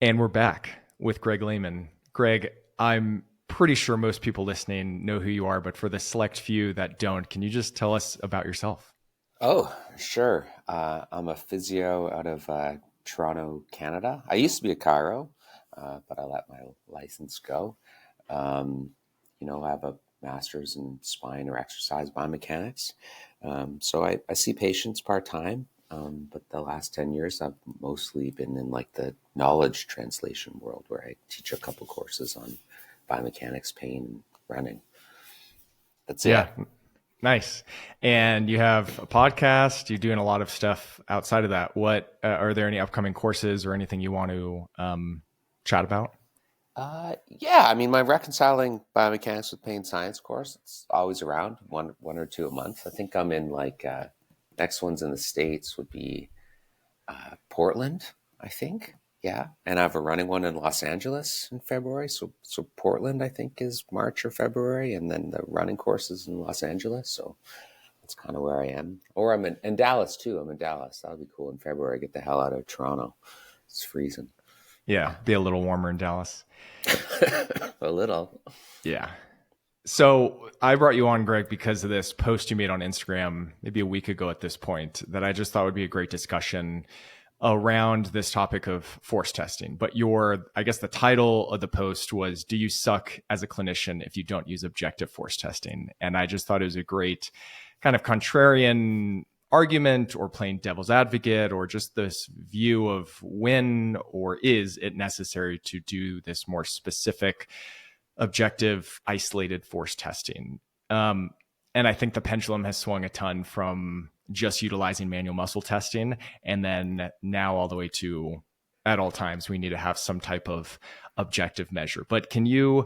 And we're back with Greg Lehman. Greg, I'm pretty sure most people listening know who you are, but for the select few that don't, can you just tell us about yourself? Oh, sure. I'm a physio out of Toronto, Canada. I used to be a chiro, but I let my license go. Um, I have a master's in spine or exercise biomechanics. So I see patients part time, but the last 10 years I've mostly been in like the knowledge translation world where I teach a couple courses on biomechanics, pain, and running. That's Yeah, it. nice. And you have a podcast. You're doing a lot of stuff outside of that. What are there any upcoming courses or anything you want to chat about? Yeah, I mean, my reconciling biomechanics with pain science course, it's always around one or two a month. I think I'm in like next ones in the States would be Portland, I think. Yeah, and I have a running one in Los Angeles in February. So Portland, I think, is March or February, and then the running course is in Los Angeles. So that's kind of where I am. Or I'm in Dallas too. I'm in Dallas. That'll be cool in February. Get the hell out of Toronto. It's freezing. Yeah, be a little warmer in Dallas. A little. Yeah. So I brought you on, Greg, because of this post you made on Instagram maybe a week ago at this point that I just thought would be a great discussion around this topic of force testing. But I guess the title of the post was, Do You Suck as a Clinician If You Don't Use Objective Force Testing? And I just thought it was a great kind of contrarian argument or plain devil's advocate or just this view of when or is it necessary to do this more specific objective isolated force testing. Um, and I think the pendulum has swung a ton from just utilizing manual muscle testing. And then now all the way to at all times, we need to have some type of objective measure. But can you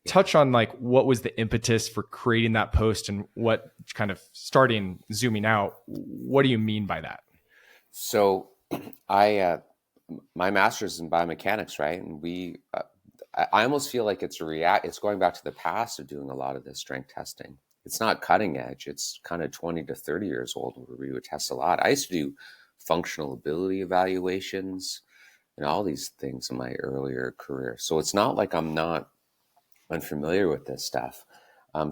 Yeah. touch on like what was the impetus for creating that post and what kind of zooming out? What do you mean by that? So I my master's in biomechanics, right? And I almost feel like it's going back to the past of doing a lot of this strength testing. It's not cutting edge. It's kind of 20 to 30 years old where we would test a lot. I used to do functional ability evaluations and all these things in my earlier career. So it's not like I'm not unfamiliar with this stuff.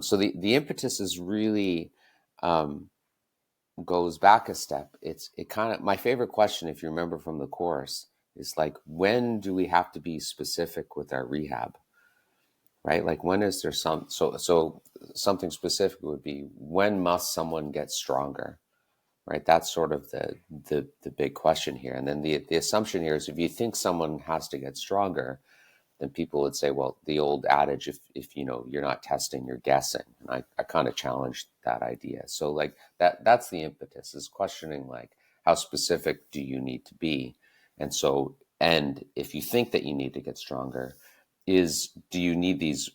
So the impetus is really um, goes back a step. It kind of, my favorite question, if you remember from the course, is like, when do we have to be specific with our rehab, right? Like, when is there so something specific would be, when must someone get stronger, right? That's sort of the big question here. And then the assumption here is, if you think someone has to get stronger, then people would say, well, the old adage, if you're not testing, you're guessing. And I kind of challenged that idea. So like that's the impetus, is questioning like, how specific do you need to be? And if you think that you need to get stronger, do you need these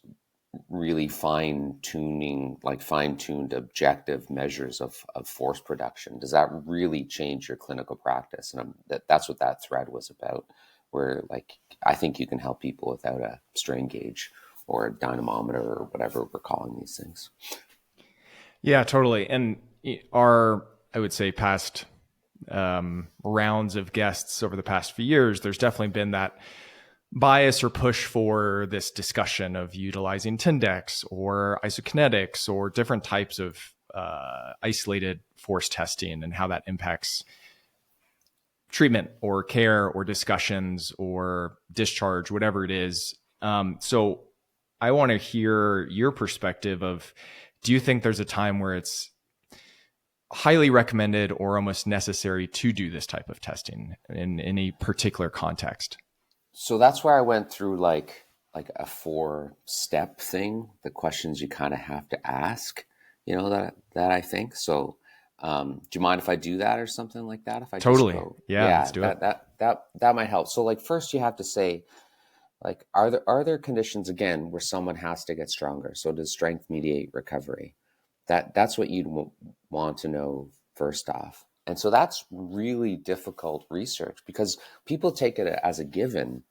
really fine-tuned objective measures of force production? Does that really change your clinical practice? And that's what that thread was about, where like, I think you can help people without a strain gauge or a dynamometer or whatever we're calling these things. Yeah, totally. And our, I would say, past rounds of guests over the past few years, there's definitely been that bias or push for this discussion of utilizing Tindex or isokinetics or different types of isolated force testing and how that impacts treatment or care or discussions or discharge, whatever it is. So I want to hear your perspective of, do you think there's a time where it's highly recommended or almost necessary to do this type of testing in any particular context? So that's where I went through like a 4-step thing, the questions you kind of have to ask, that I think. So do you mind if I do that or something like that? If I just Totally. go, Yeah, let's yeah, do it. that might help. So like, first you have to say, like, are there conditions, again, where someone has to get stronger? So does strength mediate recovery? That's what you'd want to know first off. And so that's really difficult research, because people take it as a given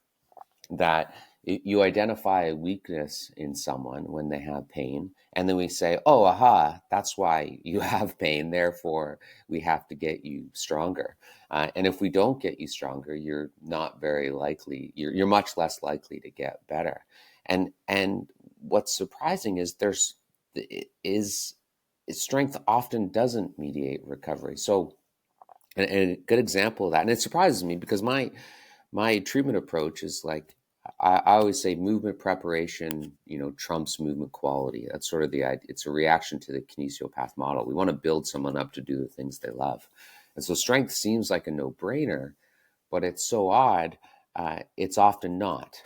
that You identify a weakness in someone when they have pain, and then we say, oh, aha, that's why you have pain, therefore we have to get you stronger. And if we don't get you stronger, you're not very likely, you're much less likely to get better. And what's surprising is is strength often doesn't mediate recovery. So, and a good example of that, and it surprises me because my treatment approach is like, I always say movement preparation, trumps movement quality. That's sort of the idea. It's a reaction to the kinesiopath model. We want to build someone up to do the things they love. And so strength seems like a no-brainer, but it's so odd. It's often not.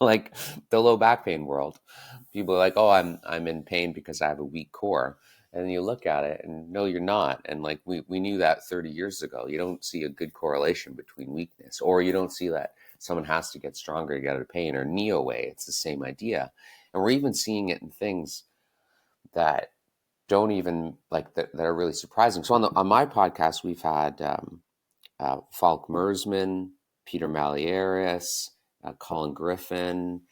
Like the low back pain world. People are like, oh, I'm in pain because I have a weak core. And then you look at it and no, you're not. And like we knew that 30 years ago. You don't see a good correlation between weakness, or you don't see that someone has to get stronger to get out of pain, or knee away. It's the same idea. And we're even seeing it in things that don't even that are really surprising. So on my podcast, we've had Falk Mersman, Peter Malieris, Colin Griffin,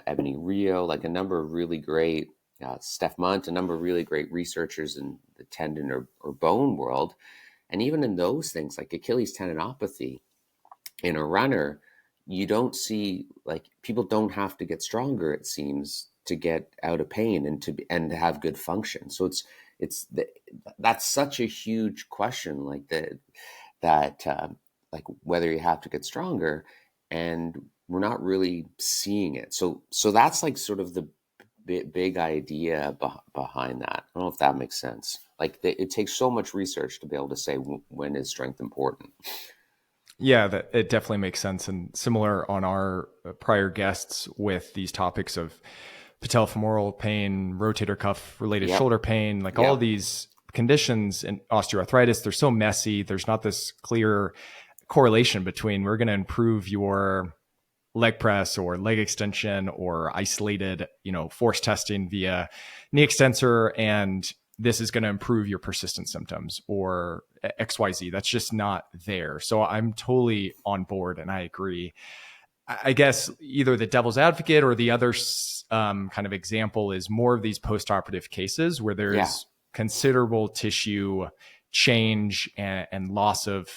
Ebony Rio, like a number of really great, Steph Munt, a number of really great researchers in the tendon or bone world. And even in those things, like Achilles tendinopathy, in a runner, you don't see, like, people don't have to get stronger, it seems, to get out of pain and to have good function. So that's such a huge question, like like whether you have to get stronger, and we're not really seeing it. So that's like sort of the big idea behind that. I don't know if that makes sense. Like it takes so much research to be able to say when is strength important. Yeah, that it definitely makes sense. And similar on our prior guests with these topics of patellofemoral pain, rotator cuff related shoulder pain, like all of these conditions and osteoarthritis, they're so messy. There's not this clear correlation between we're going to improve your leg press or leg extension or isolated, force testing via knee extensor, and this is going to improve your persistent symptoms or XYZ. That's just not there. So I'm totally on board and I agree. I guess either the devil's advocate or the other kind of example is more of these postoperative cases where there's considerable tissue change and loss of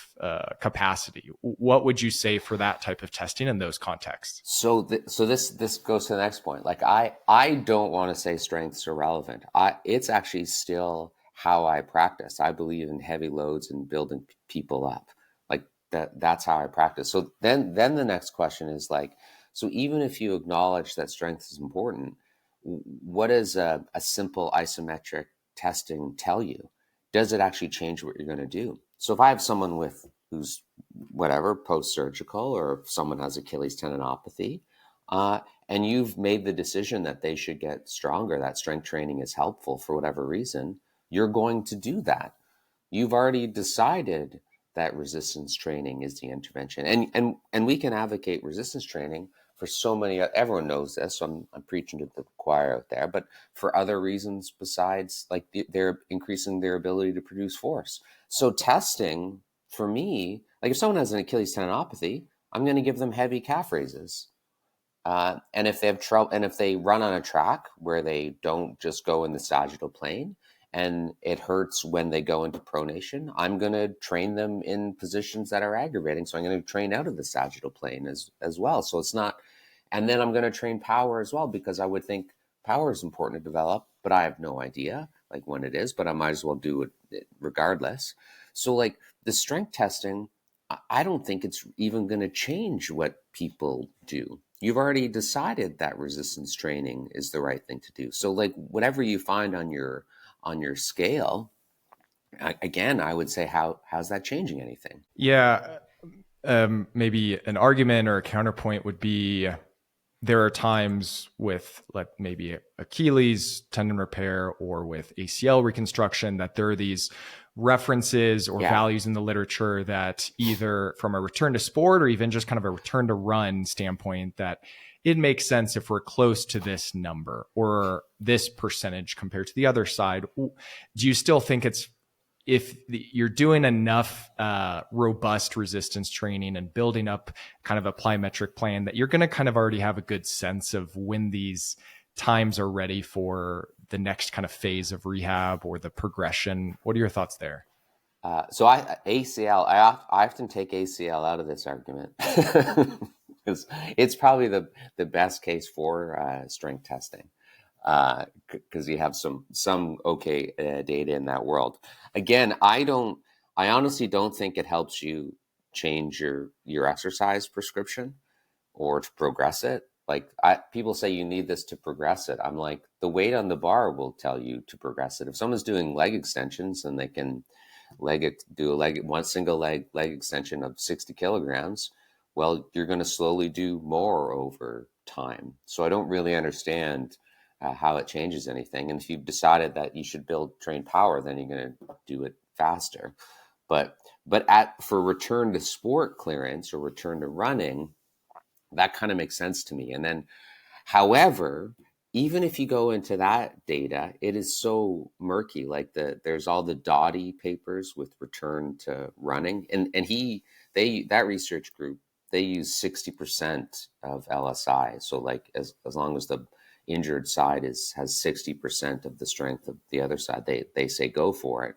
capacity. What would you say for that type of testing in those contexts? So this goes to the next point. Like I don't want to say strength's irrelevant. It's actually still how I practice. I believe in heavy loads and building people up. Like that's how I practice. So then the next question is like, so even if you acknowledge that strength is important, what does a simple isometric testing tell you? Does it actually change what you're going to do? So if I have someone who's whatever, post-surgical, or if someone has Achilles tendinopathy, and you've made the decision that they should get stronger, that strength training is helpful for whatever reason, you're going to do that. You've already decided that resistance training is the intervention. And we can advocate resistance training for so many, everyone knows this, so I'm preaching to the choir out there, but for other reasons besides like they're increasing their ability to produce force. So testing for me, like if someone has an Achilles tendinopathy, I'm going to give them heavy calf raises. And if they have trouble, and if they run on a track where they don't just go in the sagittal plane and it hurts when they go into pronation, I'm going to train them in positions that are aggravating. So I'm going to train out of the sagittal plane as well. So it's not, and then I'm going to train power as well, because I would think power is important to develop, but I have no idea like when it is, but I might as well do it regardless. So like the strength testing, I don't think it's even going to change what people do. You've already decided that resistance training is the right thing to do. So like whatever you find on your scale, again, I would say, how's that changing anything? Yeah. Maybe an argument or a counterpoint would be there are times with like maybe Achilles tendon repair or with ACL reconstruction that there are these references or values in the literature that either from a return to sport or even just kind of a return to run standpoint that it makes sense if we're close to this number or this percentage compared to the other side. Do you still think it's you're doing enough robust resistance training and building up kind of a plyometric plan, that you're going to kind of already have a good sense of when these times are ready for the next kind of phase of rehab or the progression. What are your thoughts there? So I often take ACL out of this argument because it's probably the best case for strength testing, because you have some okay data in that world. Again, I honestly don't think it helps you change your exercise prescription or to progress it. Like people say you need this to progress it. I'm like, the weight on the bar will tell you to progress it. If someone's doing leg extensions and they can do one single leg extension of 60 kilograms, well, you're going to slowly do more over time. So I don't really understand how it changes anything. And if you've decided that you should train power, then you're going to do it faster. But for return to sport clearance or return to running, that kind of makes sense to me. And then, however, even if you go into that data, it is so murky. Like there's all the Doughty papers with return to running, and that research group, they use 60% of LSI. So like as long as the injured side has 60% of the strength of the other side, they say go for it.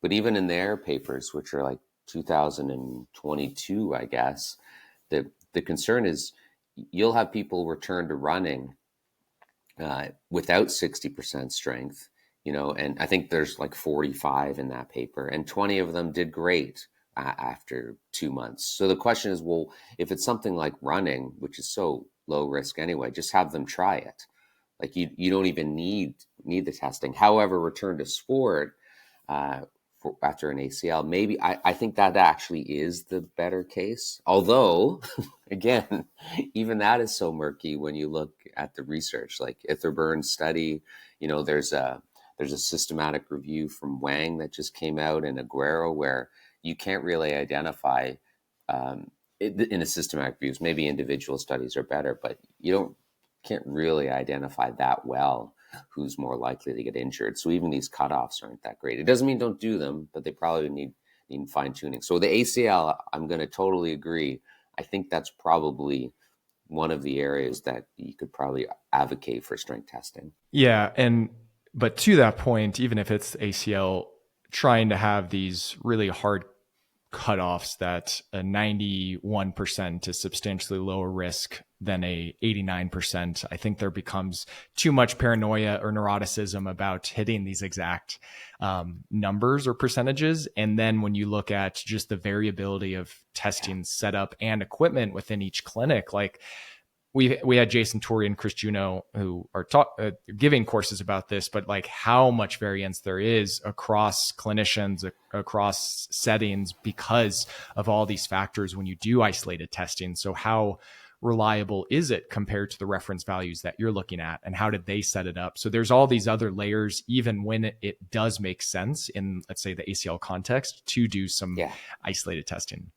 But even in their papers, which are like 2022, I guess, the concern is you'll have people return to running without 60% strength, and I think there's like 45 in that paper, and 20 of them did great after 2 months. So the question is, well, if it's something like running, which is so low risk anyway, just have them try it. Like you don't even need the testing. However, return to sport after an ACL, maybe I think that actually is the better case. Although, again, even that is so murky when you look at the research. Like Itherburn's study, there's a systematic review from Wang that just came out, in Aguero, where you can't really identify in a systematic reviews. Maybe individual studies are better, but can't really identify that well who's more likely to get injured. So even these cutoffs aren't that great. It doesn't mean don't do them, but they probably need fine tuning. So the ACL, I'm going to totally agree. I think that's probably one of the areas that you could probably advocate for strength testing. Yeah. But to that point, even if it's ACL, trying to have these really hard cutoffs that a 91% is substantially lower risk than a 89%, I think there becomes too much paranoia or neuroticism about hitting these exact numbers or percentages. And then when you look at just the variability of testing setup and equipment within each clinic, like we had Jason Torrey and Chris Juno who are giving courses about this, but like how much variance there is across clinicians, across settings, because of all these factors when you do isolated testing. So how reliable is it compared to the reference values that you're looking at, and how did they set it up? So there's all these other layers, even when it does make sense in, let's say, the ACL context to do some isolated testing.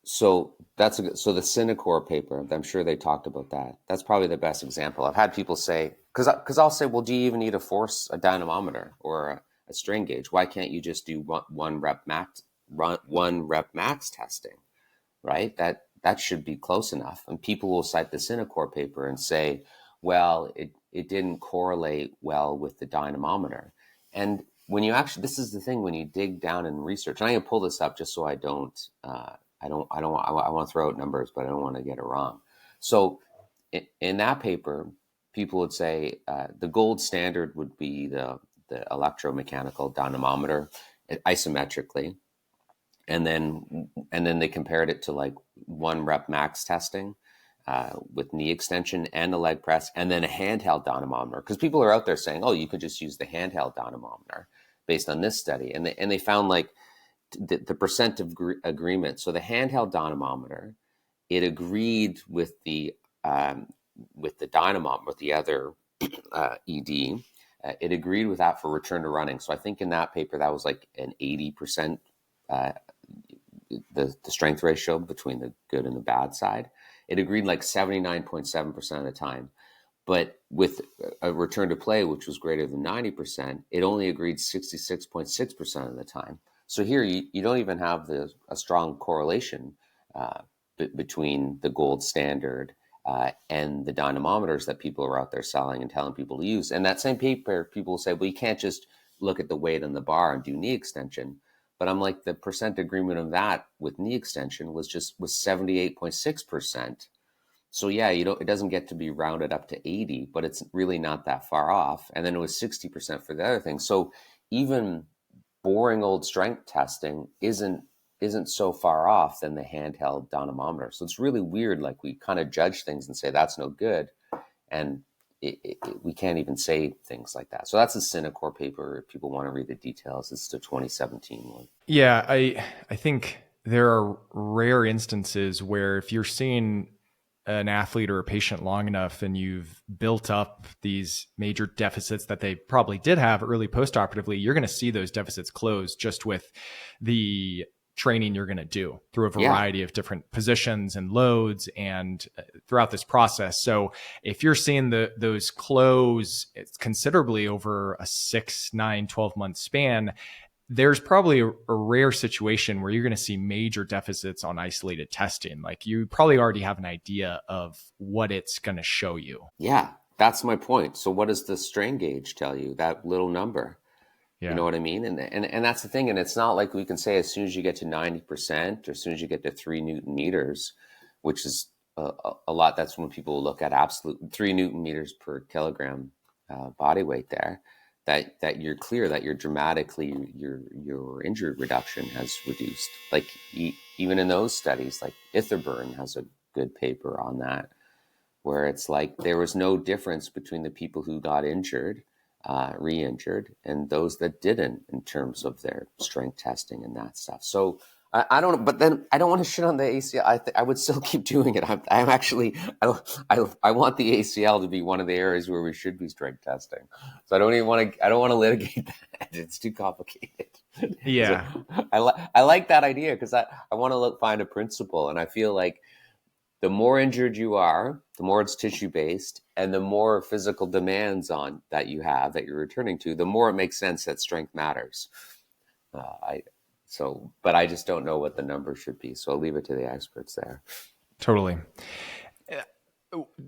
So the Cinecor paper, I'm sure they talked about that. That's probably the best example. I've had people say, because I'll say, well, do you even need a dynamometer or a strain gauge? Why can't you just do one rep max testing, right? That should be close enough. And people will cite the Cinecor paper and say, well, it didn't correlate well with the dynamometer. And when you actually, this is the thing, when you dig down in research, and I can pull this up just so I want to throw out numbers, but I don't want to get it wrong. So in that paper, people would say the gold standard would be the electromechanical dynamometer isometrically. And then they compared it to like one rep max testing with knee extension and a leg press, and then a handheld dynamometer. Because people are out there saying, oh, you could just use the handheld dynamometer based on this study. And they found like the percent of agreement. So the handheld dynamometer, it agreed with the dynamometer, with the other ED. It agreed with that for return to running. So I think in that paper, that was like an 80% the strength ratio between the good and the bad side. It agreed like 79.7% of the time. But with a return to play, which was greater than 90%, it only agreed 66.6% of the time. So here you don't even have a strong correlation uh, between the gold standard and the dynamometers that people are out there selling and telling people to use. And that same paper, people say, well, you can't just look at the weight on the bar and do knee extension. But I'm like, the percent agreement of that with knee extension was 78.6%. So yeah, it doesn't get to be rounded up to 80, but it's really not that far off. And then it was 60% for the other thing. So even boring old strength testing isn't so far off than the handheld dynamometer. So it's really weird. Like, we kind of judge things and say that's no good, and we can't even say things like that. So that's a Cinecore paper. If people want to read the details, it's the 2017 one. Yeah, I think there are rare instances where if you're seeing an athlete or a patient long enough and you've built up these major deficits that they probably did have early postoperatively, you're going to see those deficits close just with the training you're going to do through a variety of different positions and loads and throughout this process. So if you're seeing those close considerably over a 6, 9, 12-month span, there's probably a rare situation where you're going to see major deficits on isolated testing. Like, you probably already have an idea of what it's going to show you. Yeah, that's my point. So what does the strain gauge tell you? That little number. Yeah. You know what I mean? And that's the thing. And it's not like we can say as soon as you get to 90% or as soon as you get to 3 Newton meters, which is a lot. That's when people look at absolute 3 Newton meters per kilogram body weight there, that you're clear that you're dramatically, your injury reduction has reduced. Like, even in those studies, like Itherburn has a good paper on that, where it's like there was no difference between the people who got injured, re-injured, and those that didn't in terms of their strength testing and that stuff. So I don't, but then I don't want to shit on the ACL. I would still keep doing it. I'm actually, I want the ACL to be one of the areas where we should be strength testing. So I don't want to litigate that. It's too complicated. Yeah. So I like that idea because I want to find a principle, and I feel like the more injured you are, the more it's tissue based, and the more physical demands on that you have that you're returning to, the more it makes sense that strength matters. But I just don't know what the number should be, so I'll leave it to the experts there. Totally.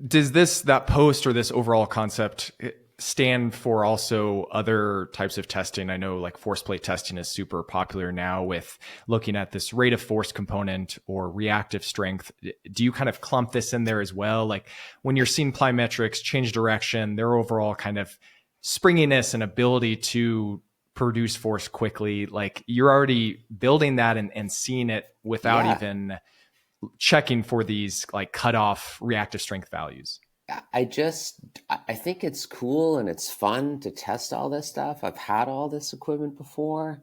Does that post or this overall concept stand for also other types of testing? I know like force plate testing is super popular now with looking at this rate of force component or reactive strength. Do you kind of clump this in there as well? Like, when you're seeing plyometrics change direction, their overall kind of springiness and ability to produce force quickly, like, you're already building that and seeing it without even checking for these like cutoff reactive strength values. I think it's cool and it's fun to test all this stuff. I've had all this equipment before.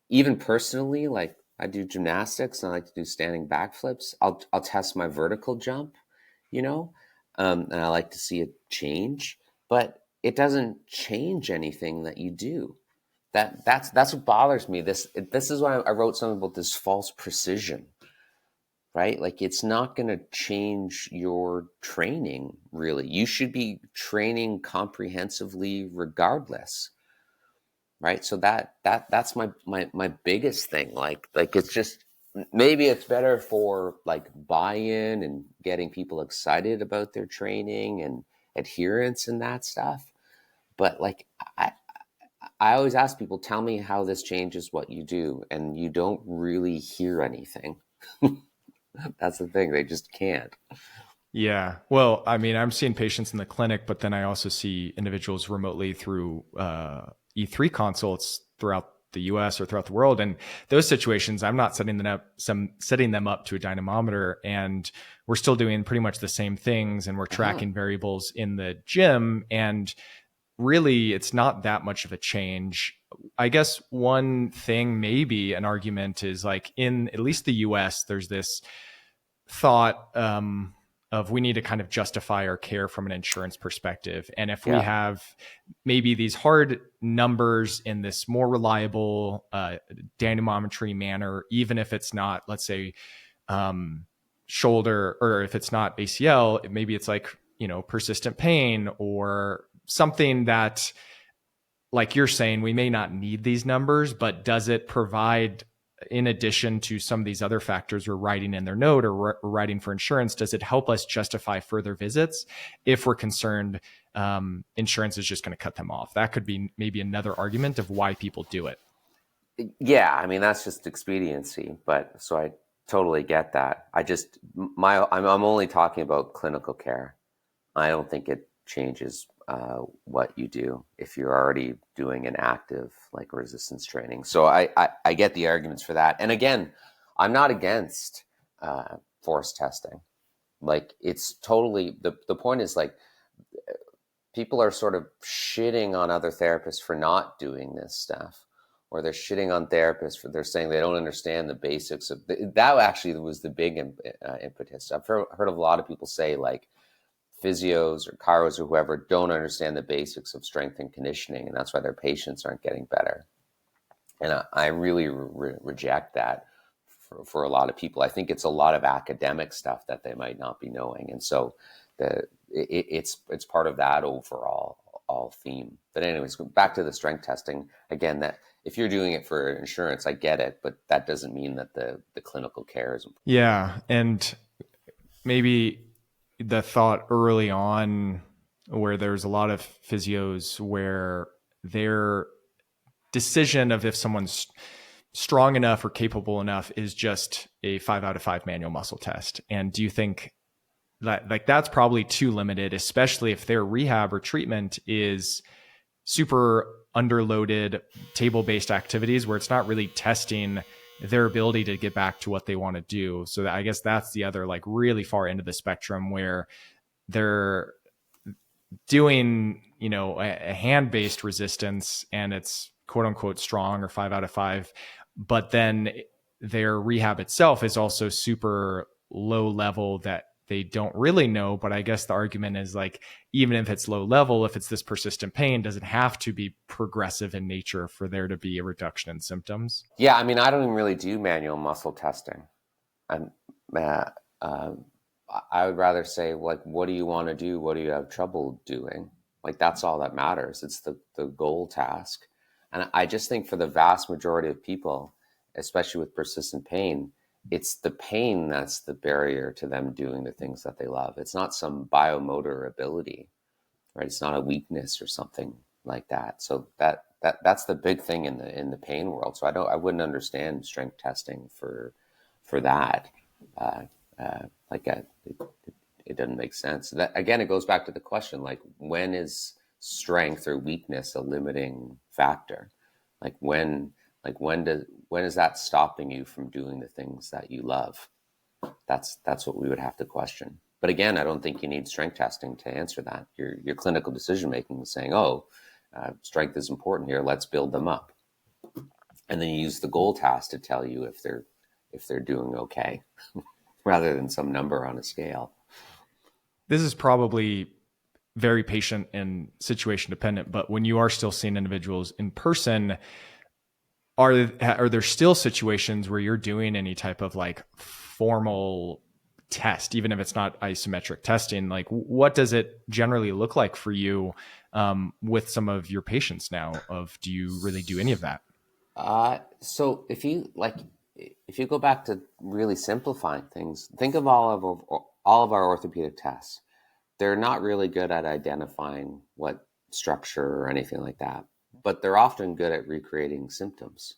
Even personally, like, I do gymnastics and I like to do standing backflips. I'll test my vertical jump, and I like to see it change, but it doesn't change anything that you do. That's what bothers me. This is why I wrote something about this false precision. Right? Like, it's not going to change your training, really. You should be training comprehensively regardless. Right? So that's my biggest thing. Like it's just, maybe it's better for like buy-in and getting people excited about their training and adherence and that stuff. But like, I always ask people, tell me how this changes what you do, and you don't really hear anything. That's the thing. They just can't. Yeah. Well, I mean, I'm seeing patients in the clinic, but then I also see individuals remotely through E3 consults throughout the US or throughout the world. And those situations, I'm not setting them up to a dynamometer, and we're still doing pretty much the same things, and we're tracking variables in the gym. And really, it's not that much of a change. I guess one thing, maybe an argument, is like, in at least the US, there's this thought of we need to kind of justify our care from an insurance perspective. And if we have maybe these hard numbers in this more reliable dynamometry manner, even if it's not, let's say, shoulder, or if it's not ACL, maybe it's like, persistent pain or something that like you're saying, we may not need these numbers, but does it provide, in addition to some of these other factors we're writing in their note or writing for insurance, does it help us justify further visits if we're concerned insurance is just going to cut them off? That could be maybe another argument of why people do it. Yeah, I mean that's just expediency, but so I totally get that. I'm only talking about clinical care. I don't think it changes what you do if you're already doing an active like resistance training. So I get the arguments for that. And again, I'm not against force testing. Like it's totally the point is like people are sort of shitting on other therapists for not doing this stuff, or they're shitting on therapists for they're saying they don't understand the basics of that. Actually was the big impetus. I've heard of a lot of people say like physios or chiros or whoever don't understand the basics of strength and conditioning, and that's why their patients aren't getting better. And I really reject that for a lot of people. I think it's a lot of academic stuff that they might not be knowing, and so it's part of that overall theme. But anyways, back to the strength testing again. That if you're doing it for insurance, I get it, but that doesn't mean that the clinical care is important. Yeah, and maybe the thought early on where there's a lot of physios where their decision of if someone's strong enough or capable enough is just a 5 out of 5 manual muscle test. And do you think that like that's probably too limited, especially if their rehab or treatment is super underloaded table-based activities where it's not really testing their ability to get back to what they want to do? So I guess that's the other like really far end of the spectrum where they're doing, you know, a hand-based resistance and it's quote unquote strong or 5 out of 5, but then their rehab itself is also super low level that they don't really know. But I guess the argument is like, even if it's low level, if it's this persistent pain, does it have to be progressive in nature for there to be a reduction in symptoms? Yeah, I mean, I don't even really do manual muscle testing. And I would rather say, like, what do you want to do? What do you have trouble doing? Like, that's all that matters. It's the goal task. And I just think for the vast majority of people, especially with persistent pain, it's the pain that's the barrier to them doing the things that they love. It's not some biomotor ability, right? It's not a weakness or something like that. So that's the big thing in the pain world. So I wouldn't understand strength testing for that. It doesn't make sense. That again, it goes back to the question: like, when is strength or weakness a limiting factor? Like when is that stopping you from doing the things that you love? That's what we would have to question. But again, I don't think you need strength testing to answer that. Your clinical decision making is saying, strength is important here. Let's build them up, and then you use the goal task to tell you if they're doing okay, rather than some number on a scale. This is probably very patient and situation dependent, but when you are still seeing individuals in person, are there still situations where you're doing any type of like formal test, even if it's not isometric testing? Like, what does it generally look like for you with some of your patients now? Do you really do any of that? So if you go back to really simplifying things, think of all of our orthopedic tests. They're not really good at identifying what structure or anything like that, but they're often good at recreating symptoms,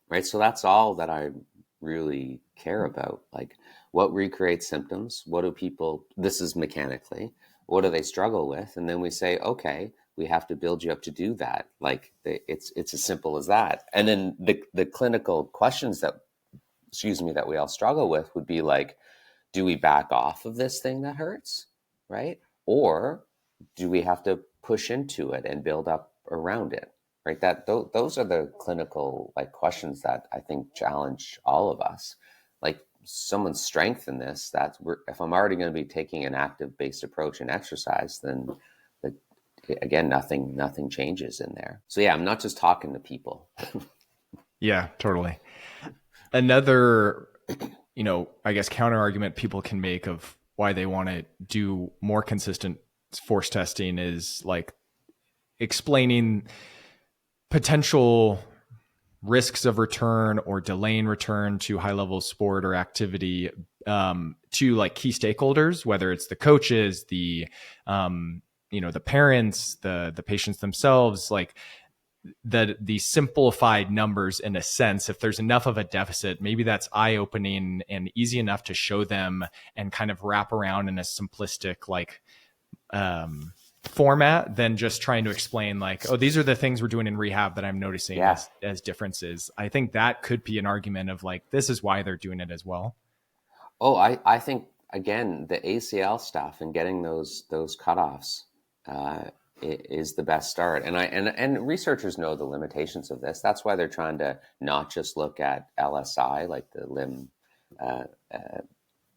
right? So that's all that I really care about. Like, what recreates symptoms? This is mechanically, what do they struggle with? And then we say, okay, we have to build you up to do that. Like, it's as simple as that. And then the clinical questions that we all struggle with would be like, do we back off of this thing that hurts, right? Or do we have to push into it and build up around it, right? Those are the clinical like questions that I think challenge all of us. Like, someone's strength in this, if I'm already going to be taking an active based approach in exercise, then again, nothing changes in there. So yeah, I'm not just talking to people. Yeah, totally. Another, I guess counter argument people can make of why they want to do more consistent force testing is like explaining potential risks of return or delaying return to high level sport or activity to like key stakeholders, whether it's the coaches, the the parents, the patients themselves, like the simplified numbers in a sense. If there's enough of a deficit, maybe that's eye-opening and easy enough to show them and kind of wrap around in a simplistic like format than just trying to explain like, oh, these are the things we're doing in rehab that I'm noticing as differences. I think that could be an argument of like, this is why they're doing it as well. Oh, I think again, the ACL stuff and getting those cutoffs is the best start. And researchers know the limitations of this. That's why they're trying to not just look at LSI, like the limb,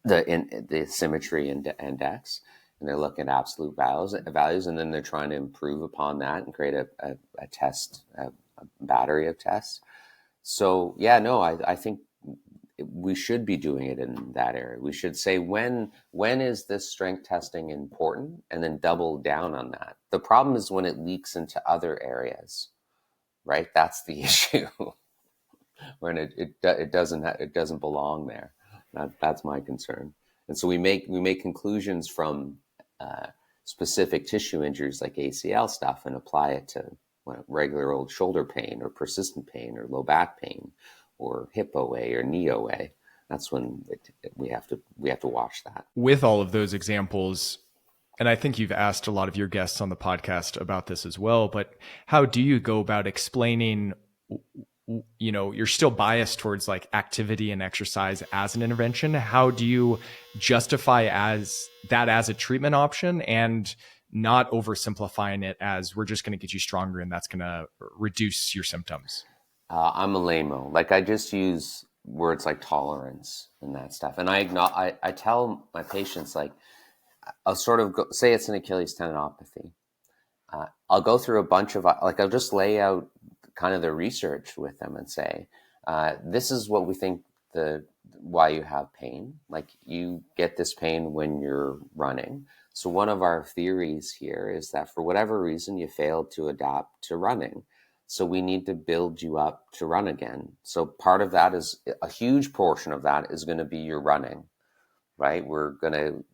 the symmetry index, and they're looking at absolute values, and then they're trying to improve upon that and create a test, a battery of tests. So yeah, no, I think we should be doing it in that area. We should say when is this strength testing important, and then double down on that. The problem is when it leaks into other areas, right? That's the issue. When it doesn't belong there. That's my concern. And so we make conclusions from specific tissue injuries like ACL stuff and apply it to regular old shoulder pain or persistent pain or low back pain or hip OA or knee OA. That's when we have to watch that. With all of those examples, and I think you've asked a lot of your guests on the podcast about this as well, but how do you go about explaining, you're still biased towards like activity and exercise as an intervention. How do you justify as a treatment option and not oversimplifying it as we're just going to get you stronger and that's going to reduce your symptoms? I'm a lame-o. Like I just use words like tolerance and that stuff. And I tell my patients, like, I'll sort of say it's an Achilles tendinopathy. I'll go through a bunch of, like, I'll just lay out kind of the research with them and say, this is what we think why you have pain. Like you get this pain when you're running. So one of our theories here is that for whatever reason, you failed to adapt to running. So we need to build you up to run again. So part of that is a huge portion of that is going to be your running, right? We're going to,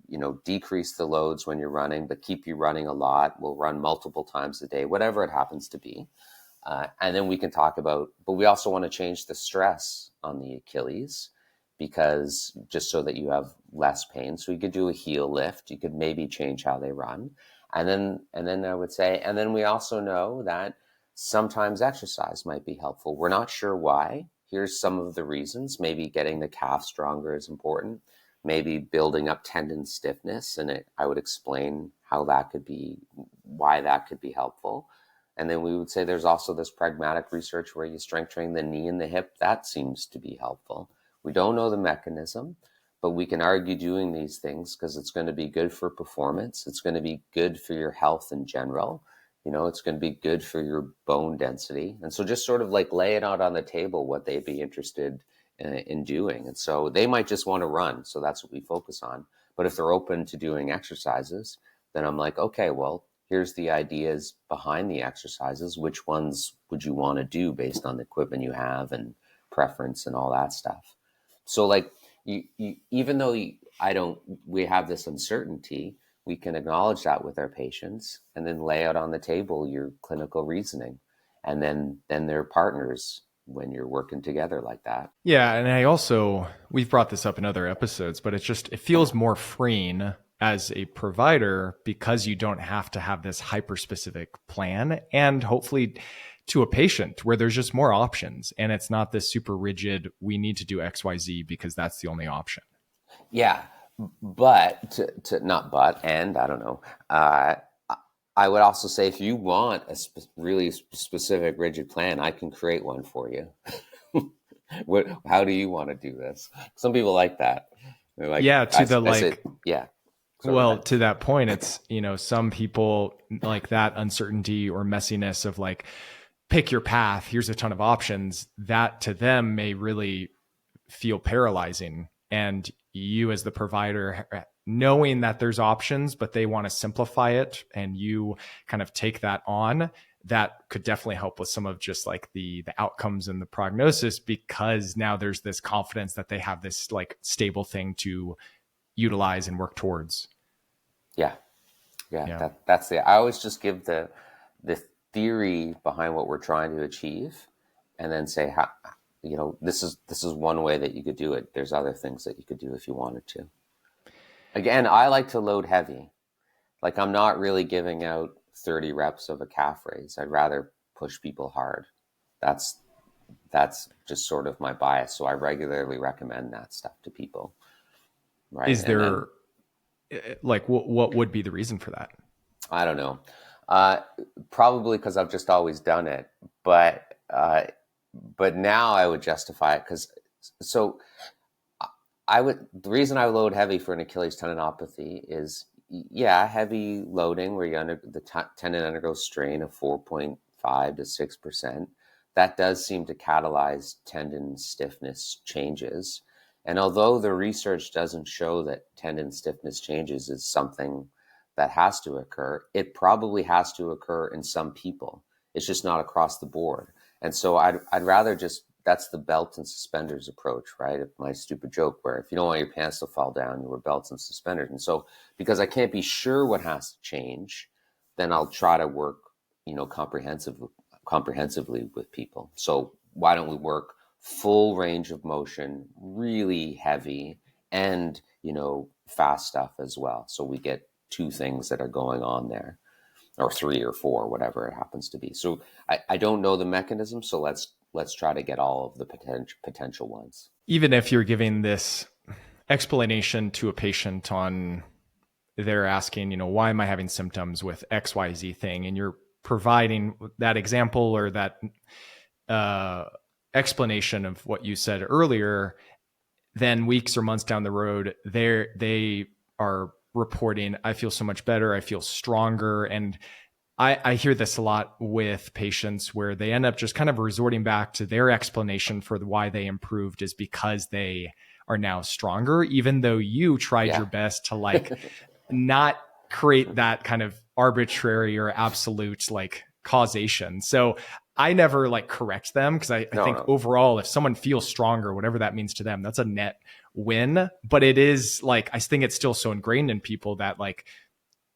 decrease the loads when you're running, but keep you running a lot. We'll run multiple times a day, whatever it happens to be. And then we can talk about, but we also want to change the stress on the Achilles because just so that you have less pain. So you could do a heel lift. You could maybe change how they run. And then I would say, and then we also know that sometimes exercise might be helpful. We're not sure why. Here's some of the reasons. Maybe getting the calf stronger is important. Maybe building up tendon stiffness. And I would explain how that could be, why that could be helpful. And then we would say there's also this pragmatic research where you strength train the knee and the hip. That seems to be helpful. We don't know the mechanism, but we can argue doing these things because it's going to be good for performance. It's going to be good for your health in general. It's going to be good for your bone density. And so just sort of like lay it out on the table what they'd be interested in doing. And so they might just want to run. So that's what we focus on. But if they're open to doing exercises, then I'm like, okay, well, here's the ideas behind the exercises. Which ones would you want to do based on the equipment you have and preference and all that stuff? So like, even though we have this uncertainty, we can acknowledge that with our patients and then lay out on the table your clinical reasoning. And then they're partners when you're working together like that. Yeah. And we've brought this up in other episodes, but it feels more freeing as a provider because you don't have to have this hyper-specific plan, and hopefully to a patient where there's just more options and it's not this super rigid, we need to do XYZ because that's the only option. Yeah. But and I don't know. I would also say if you want a really specific rigid plan, I can create one for you. How do you want to do this? Some people like that. They're like, to that point, it's, some people like that uncertainty or messiness of like, pick your path. Here's a ton of options. That to them may really feel paralyzing. And you as the provider knowing that there's options, but they want to simplify it, and you kind of take that on, that could definitely help with some of just like the outcomes and the prognosis, because now there's this confidence that they have this like stable thing to utilize and work towards. Yeah. That's it. I always just give the theory behind what we're trying to achieve, and then say, how, this is one way that you could do it. There's other things that you could do if you wanted to. Again, I like to load heavy. Like, I'm not really giving out 30 reps of a calf raise. I'd rather push people hard. That's just sort of my bias. So I regularly recommend that stuff to people. Right. Is there like, what would be the reason for that? I don't know. Probably because I've just always done it, but now I would justify it the reason I load heavy for an Achilles tendinopathy is, heavy loading where the tendon undergoes strain of 4.5 to 6%. That does seem to catalyze tendon stiffness changes. And although the research doesn't show that tendon stiffness changes is something that has to occur, it probably has to occur in some people. It's just not across the board. And so I'd rather that's the belt and suspenders approach, right? My stupid joke where if you don't want your pants to fall down, you wear belts and suspenders. And so because I can't be sure what has to change, then I'll try to work, comprehensively with people. So why don't we work full range of motion, really heavy, and, fast stuff as well. So we get two things that are going on there, or three or four, whatever it happens to be. So I don't know the mechanism. So let's try to get all of the potential ones. Even if you're giving this explanation to a patient on, they're asking, why am I having symptoms with XYZ thing? And you're providing that example or that explanation of what you said earlier, then weeks or months down the road, they are reporting, I feel so much better, I feel stronger. And I hear this a lot with patients where they end up just kind of resorting back to their explanation for why they improved is because they are now stronger, even though you tried your best to like not create that kind of arbitrary or absolute like causation. So I never like correct them, because I think overall, if someone feels stronger, whatever that means to them, that's a net win. But it is like, I think it's still so ingrained in people that like,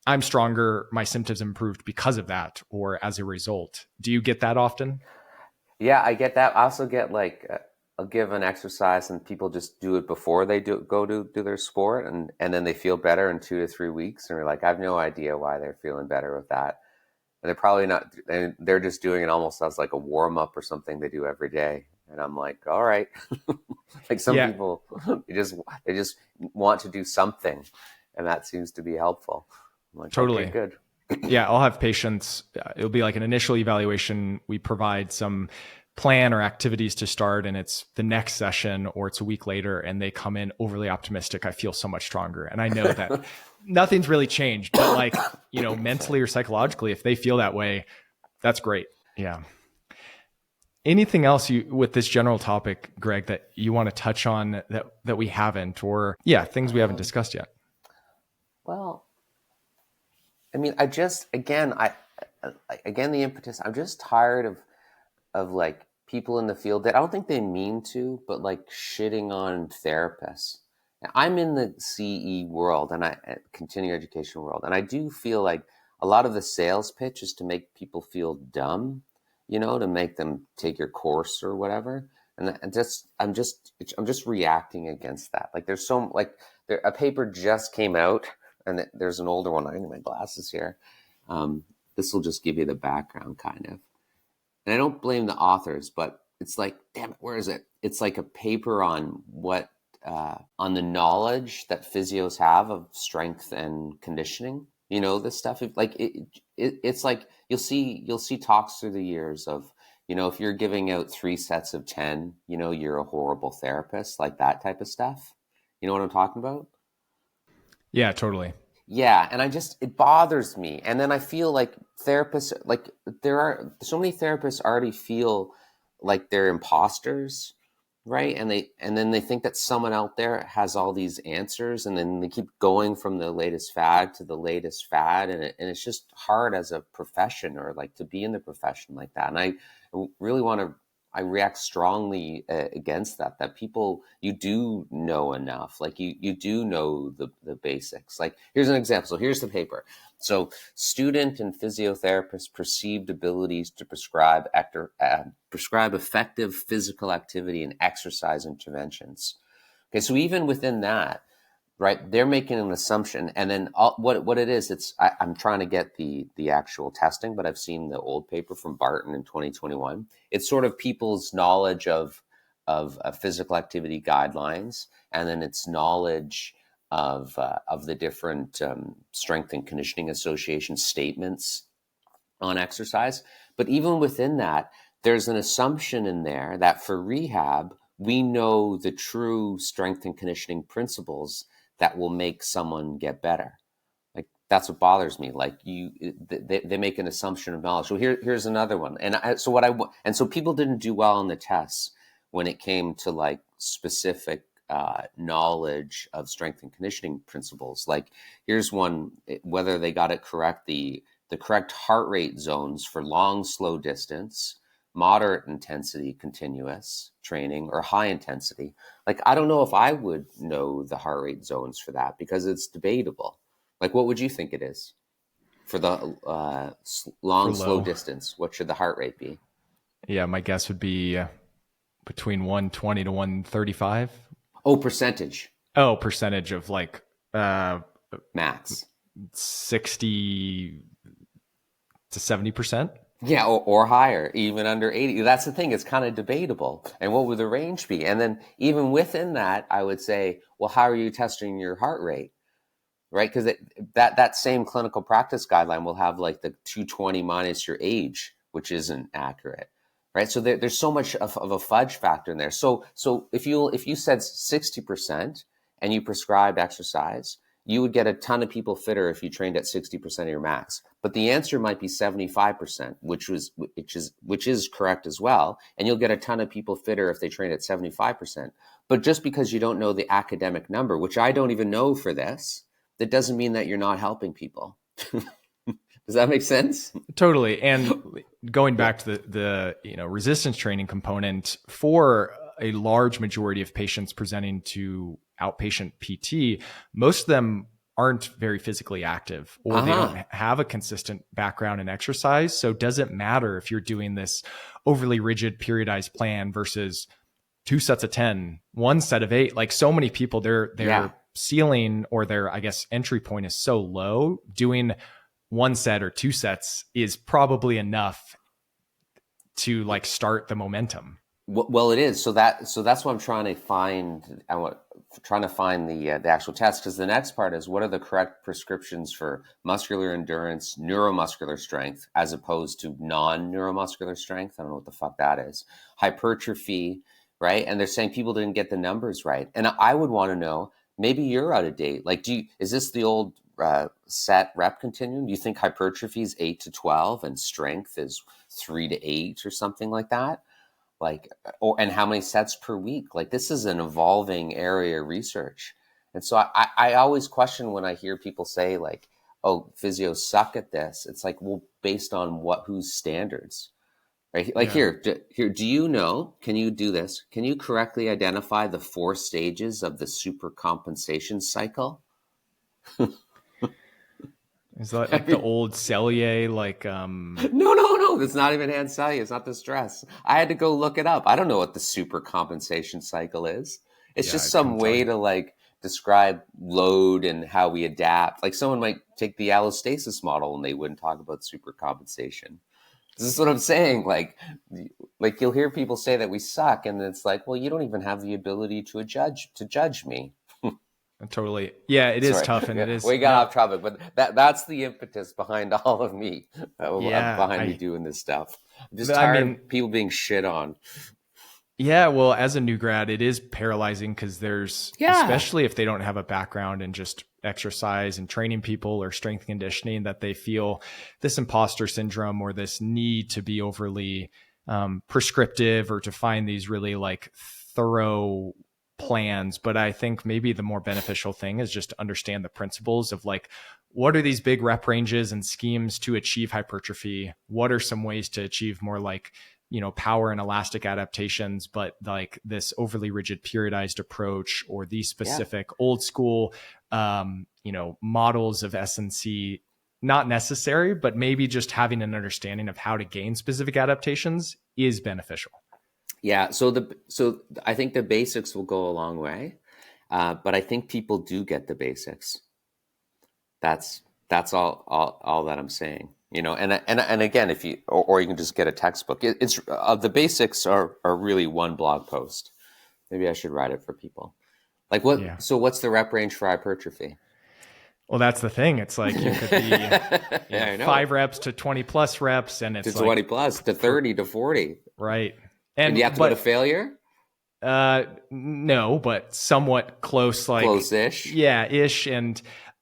I'm stronger, my symptoms improved because of that or as a result. Do you get that often? Yeah, I get that. I also get like, I'll give an exercise and people just do it before they go to do their sport, and then they feel better in 2 to 3 weeks. And we're like, I have no idea why they're feeling better with that. And they're probably not, and they're just doing it almost as like a warm up or something they do every day. And I'm like, all right. Like some people, they just want to do something, and that seems to be helpful. I'm like, totally. okay, good. Yeah, I'll have patients, it'll be like an initial evaluation. We provide some plan or activities to start, and it's the next session or it's a week later, and they come in overly optimistic. I feel so much stronger. And I know that nothing's really changed, but like, mentally or psychologically, if they feel that way, that's great. Yeah. Anything else with this general topic, Greg, that you want to touch on that we haven't, or things we haven't discussed yet? Well, I mean, again, the impetus, I'm just tired of like people in the field that I don't think they mean to, but like shitting on therapists. I'm in the CE world and continuing education world. And I do feel like a lot of the sales pitch is to make people feel dumb, to make them take your course or whatever. And I'm just reacting against that. Like a paper just came out, and there's an older one. I need my glasses here. This will just give you the background kind of. And I don't blame the authors, but it's like, damn it, where is it? It's like a paper on on the knowledge that physios have of strength and conditioning. This stuff. Like it's like you'll see talks through the years of, if you're giving out 3 sets of 10, you're a horrible therapist, like that type of stuff. You know what I'm talking about? Yeah, totally. Yeah, and it bothers me. And then I feel like therapists, like there are so many therapists already feel like they're imposters, right? And then they think that someone out there has all these answers, and then they keep going from the latest fad to the latest fad, and it's just hard as a profession, or like to be in the profession like that. And I really want to, I react strongly against that. That people, you do know enough, like you do know the basics. Like here's an example. So here's the paper. So student and physiotherapist perceived abilities to prescribe effective physical activity and exercise interventions. Okay, so even within that, right, they're making an assumption, and then what it is, I'm trying to get the actual testing, but I've seen the old paper from Barton in 2021. It's sort of people's knowledge of physical activity guidelines, and then it's knowledge of the different strength and conditioning association statements on exercise. But even within that, there's an assumption in there that for rehab, we know the true strength and conditioning principles that will make someone get better. Like that's what bothers me. Like they make an assumption of knowledge. So here's another one. And so people didn't do well on the tests when it came to like specific knowledge of strength and conditioning principles. Like here's one, whether they got it correct, the correct heart rate zones for long, slow distance, moderate intensity, continuous training, or high intensity. Like, I don't know if I would know the heart rate zones for that because it's debatable. Like, what would you think it is for the long, slow distance? What should the heart rate be? Yeah, my guess would be between 120 to 135. Oh, percentage. Oh, percentage of like max 60 to 70%. Yeah, or higher, even under 80. That's the thing. It's kind of debatable. And what would the range be? And then even within that, I would say, well, how are you testing your heart rate? Right? Because that same clinical practice guideline will have like the 220 minus your age, which isn't accurate. Right? So there's so much of a fudge factor in there. So if you said 60% and you prescribed exercise, you would get a ton of people fitter if you trained at 60% of your max. But the answer might be 75%, which is correct as well. And you'll get a ton of people fitter if they train at 75%. But just because you don't know the academic number, which I don't even know for this, that doesn't mean that you're not helping people. Does that make sense? Totally. And going back to the resistance training component, for a large majority of patients presenting to outpatient PT, most of them aren't very physically active, or they don't have a consistent background in exercise. So does it matter if you're doing this overly rigid periodized plan versus 2 sets of 10, 1 set of 8? Like so many people, their ceiling or their, I guess, entry point is so low. Doing 1 set or 2 sets is probably enough to like start the momentum. Well, it is. So that's what I'm trying to find. Trying to find the actual test, because the next part is, what are the correct prescriptions for muscular endurance, neuromuscular strength, as opposed to non-neuromuscular strength? I don't know what the fuck that is. Hypertrophy, right? And they're saying people didn't get the numbers right. And I would want to know, maybe you're out of date. Like, is this the old set rep continuum? Do you think hypertrophy is 8 to 12 and strength is 3 to 8 or something like that? Like, and how many sets per week? Like, this is an evolving area of research. And so I always question when I hear people say like, oh, physios suck at this. It's like, well, based on whose standards, right? Like here, do you know, can you do this? Can you correctly identify the 4 stages of the supercompensation cycle? Is that like the old Cellier, like No, that's not even hand Cellier. It's not the stress. I had to go look it up. I don't know what the supercompensation cycle is. It's just some way to like describe load and how we adapt. Like someone might take the allostasis model and they wouldn't talk about supercompensation. This is what I'm saying. Like you'll hear people say that we suck, and it's like, well, you don't even have the ability to judge me. Totally. Yeah, it is tough, and it is. We got off topic, but that's the impetus behind all of me. Behind me doing this stuff. I'm just tired of people being shit on. Yeah, well, as a new grad, it is paralyzing because there's, especially if they don't have a background in just exercise and training people or strength conditioning, that they feel this imposter syndrome or this need to be overly prescriptive or to find these really like thorough plans, but I think maybe the more beneficial thing is just to understand the principles of like, what are these big rep ranges and schemes to achieve hypertrophy? What are some ways to achieve more like, power and elastic adaptations, but like this overly rigid periodized approach or these specific old school, models of S&C, not necessary, but maybe just having an understanding of how to gain specific adaptations is beneficial. Yeah. So I think the basics will go a long way. But I think people do get the basics. That's all that I'm saying. And again, if you or you can just get a textbook. It's the basics are really one blog post. Maybe I should write it for people. Like what? Yeah. So what's the rep range for hypertrophy? Well, that's the thing. It's like you could be 5 reps to 20 plus reps, and it's to 20 plus to 30 to 40. Right. And you have to go to failure? No, but somewhat close, like close-ish. Yeah, ish.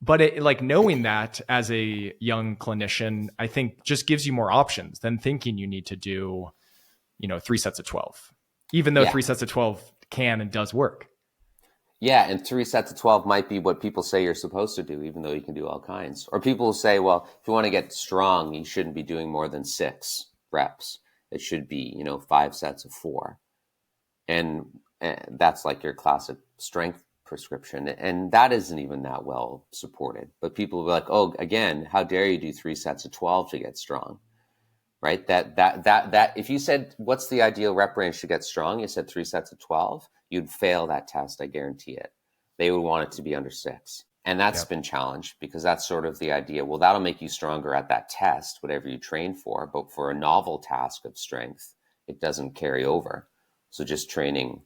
But it, like knowing that as a young clinician, I think just gives you more options than thinking you need to do, 3 sets of 12, even though 3 sets of 12 can and does work. Yeah, and 3 sets of 12 might be what people say you're supposed to do, even though you can do all kinds. Or people will say, well, if you want to get strong, you shouldn't be doing more than 6 reps. It should be, 5 sets of 4. And that's like your classic strength prescription. And that isn't even that well supported. But people will be like, oh, again, how dare you do 3 sets of 12 to get strong? Right? That if you said, what's the ideal rep range to get strong? You said 3 sets of 12, you'd fail that test. I guarantee it. They would want it to be under 6. And that's been challenged because that's sort of the idea. Well, that'll make you stronger at that test, whatever you train for. But for a novel task of strength, it doesn't carry over. So just training,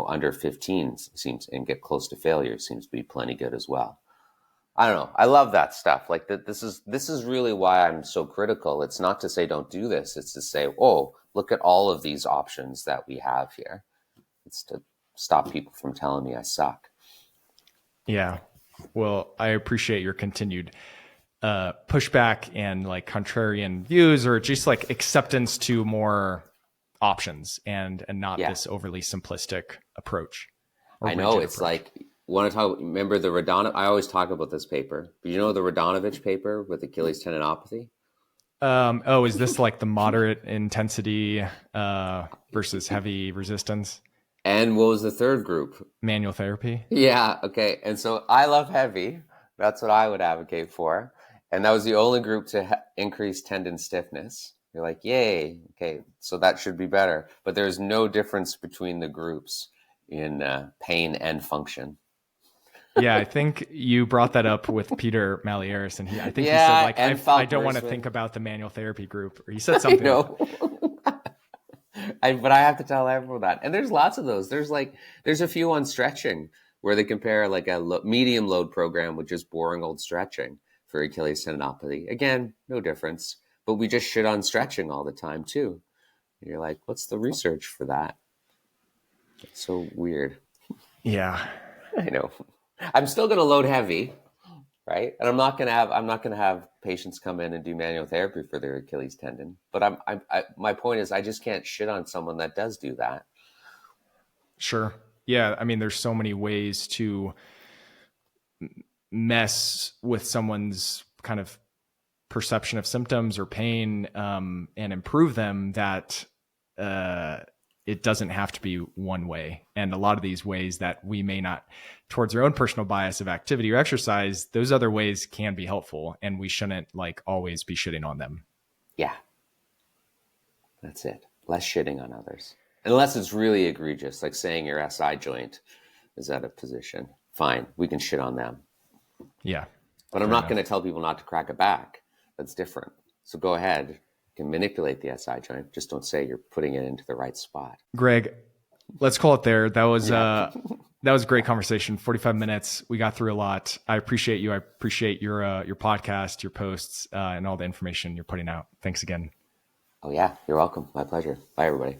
under 15 seems and get close to failure seems to be plenty good as well. I don't know. I love that stuff. Like this is really why I'm so critical. It's not to say don't do this. It's to say, oh, look at all of these options that we have here. It's to stop people from telling me I suck. Yeah. Well, I appreciate your continued pushback and like contrarian views, or just like acceptance to more options and not this overly simplistic approach. I know it's like, want to talk, remember the Radonovich, I always talk about this paper, but you know the Radonovich paper with Achilles tendinopathy? Is this like the moderate intensity versus heavy resistance? And what was the third group? Manual therapy. Yeah. Okay. And so I love heavy. That's what I would advocate for. And that was the only group to increase tendon stiffness. You're like, yay. Okay. So that should be better. But there's no difference between the groups in pain and function. Yeah, I think you brought that up with Peter Malieris, and he said like, I don't want to think about the manual therapy group, or he said something. But I have to tell everyone that. And there's lots of those. There's a few on stretching where they compare like a medium load program with just boring old stretching for Achilles tendinopathy. Again, no difference, but we just shit on stretching all the time too. And you're like, what's the research for that? It's so weird. Yeah. I know. I'm still going to load heavy, right? And I'm not going to have patients come in and do manual therapy for their Achilles tendon. But my point is, I just can't shit on someone that does do that. Sure. Yeah. I mean, there's so many ways to mess with someone's kind of perception of symptoms or pain and improve them that it doesn't have to be one way. And a lot of these ways that we may not, towards our own personal bias of activity or exercise, those other ways can be helpful, and we shouldn't like always be shitting on them. Yeah. That's it. Less shitting on others. Unless it's really egregious, like saying your SI joint is out of position. Fine. We can shit on them. Yeah. But I'm not going to tell people not to crack a back. That's different. So go ahead. You can manipulate the SI joint. Just don't say you're putting it into the right spot. Greg, let's call it there. That was that was a great conversation. 45 minutes. We got through a lot. I appreciate you. I appreciate your podcast, your posts, and all the information you're putting out. Thanks again. Oh yeah, you're welcome. My pleasure. Bye everybody.